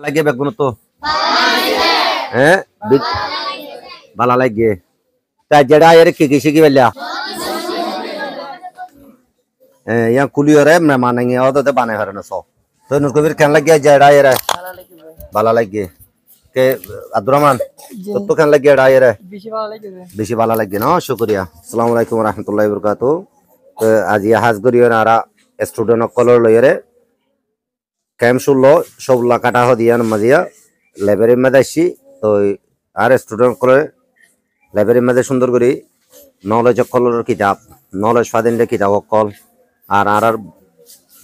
লাগে বেগুন তো হ্যাঁ ভালো লাগে তা যেটা এর কি কি শিখি বেলা ইয়া কুলিয়রে মানাঙ্গি অদতে বানাই হারনা সো তো নুকবির কেন লাগে যেটা এর ভালো লাগে কে আব্দুর রহমান তো কেন লাগে এটা এর বেশি ভালো লাগে না শুকরিয়া আসসালামু আলাইকুম ওয়া রাহমাতুল্লাহি ওয়া বারাকাতুহু তো আজ হাজ করিও না স্টুডেন্ট কলর লইরে ক্যাম্প শুনলো সবলা কাটা হদিয়ান মাজিয়া লাইব্রেরির মধ্যে আসছি তো আর স্টুডেন্ট করে লাইব্রেরির মধ্যে সুন্দর করে নলেজ কলর কিতাব নলেজ স্বাধীন কিতাব কল আর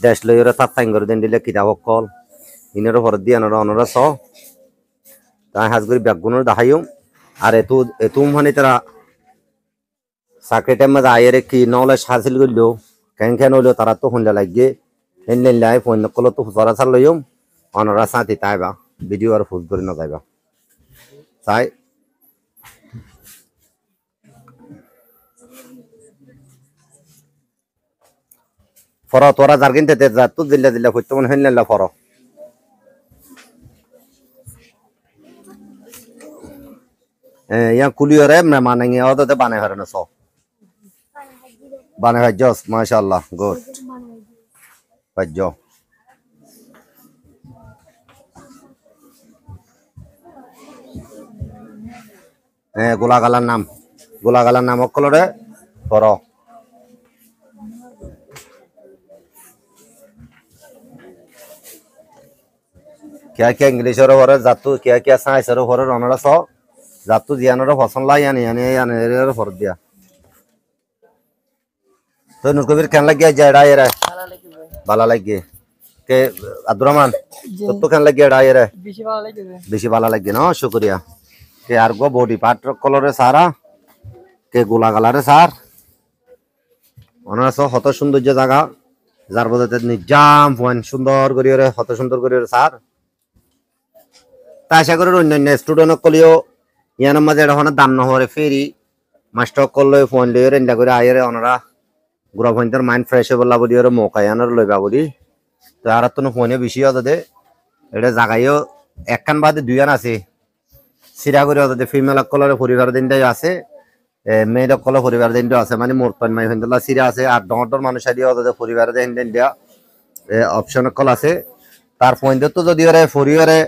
দেশ লইরে তার টাইম করে দিন দিলে কিতাব কল ইনের উপর দিয়ে অনরা স তাই হাজ করি ব্যাগুনের দেখাইম আর এতু মানে তারা চাকরিটার মধ্যে আয়ের কি নলেজ হাসিল করলো কেন হইলো তারা তো শুনলে লাগে হেনলেন লাই ফোন কল তো হুজরা চাল লইম অনরা সাথে তাইবা ভিডিও আর ফুজ করে না যাইবা তাই ফর তোরা যার কিনতে যা তো দিল্লা দিল্লা হইতো মনে হেনলেন ফর ইয়া কুলিয়রে মানাঙ্গি অদতে বানাই হারনা সো বানাই জস মাশাআল্লাহ গুড বাজ্জো গোলাগালার নাম অকলরে কর क्या क्या इंग्लिश और जातु क्या क्या साइंस और अनरा सो जातु जियानर फसन ला यानी फर दिया तो नुकबिर केन लग गया जेड़ा ये रे ভালো লাগে কে আব্দুর রহমান তো কেন লাগে এটা এর বেশি ভালো লাগে না শুকরিয়া কে আর গো বডি পার্ট কলরে সারা কে গোলা কালারে সার অনারস কত সৌন্দর্য জায়গা যার বলতে নিজাম পয়েন্ট সুন্দর করিয়ে কত সুন্দর করিয়ে সার তা আশা করি অন্যান্য স্টুডেন্ট কলিও ইয়ার মাঝে এটা দাম নহরে ফেরি মাস্টার করলে ফোন লিয়ে রেন্ডা করে আয়ের ওনারা গুড়া ফোনটার মাইন্ড ফ্রেশ হয়ে বললা বলি ওর মৌকায়ানোর লইবা বলি তো আর তো ফোনে বেশি হতে এটা জায়গায়ও একখান বাদে দুইয়ান আছে সিরা করে হতে ফিমেল কলরে পরিবার দিনটাই আছে মেয়ের কল পরিবার দিনটাও আছে মানে মোর মাই ফেন্দলা সিরা আছে আর ডর মানুষ দিয়ে হতে পরিবার দিন দেওয়া অপশন কল আছে তার ফোন তো যদি ওরে পরিবারে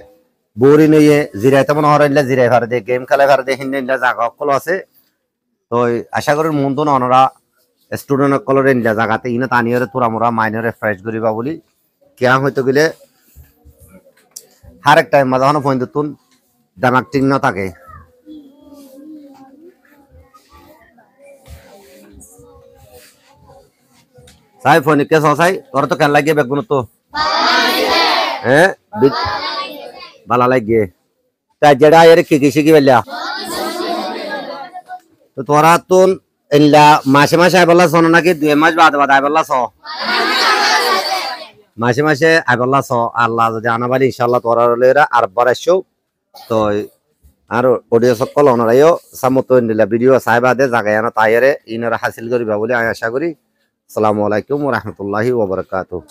বৌরি নিয়ে জিরাই তেমন হরাইলে জিরাই ভারে দিয়ে গেম খেলা ভারে দিয়ে হিন্দে জায়গা কল আছে তো আশা করি মন তো অনরা স্টুডেন্ট কলর ইন্ডিয়া জায়গাতে ইনে তানিয়রে তোরা মোরা মাইনরে ফ্রেশ করিবা বলি কেয়া হইতে গেলে হার এক টাইম মাঝে হন ফোন তুন দামাক ঠিক না থাকে সাই ফোন কে সাই তোর তো কেন লাগে বেগুন তো হ্যাঁ ভালো লাগে তা যেটা এর কি কি শিখি বেলা তো তোরা তো ইল্লা মাসে মাসে আইবল্লা সন নাকি 2 মাস বাদ আইবল্লা স মাসে আইবল্লা স আল্লাহ যদি আনাবালি ইনশাআল্লাহ তোরা লেরা আর বারাইছো তো আর অডিও সকল অনরাইও সামতো নিলা ভিডিও সাইবাদে জায়গায় তাইরে ইনারা হাসিল করিবা বলে আমি আশা করি আসসালামু আলাইকুম ওয়া রাহমাতুল্লাহি ওয়া বারাকাতুহু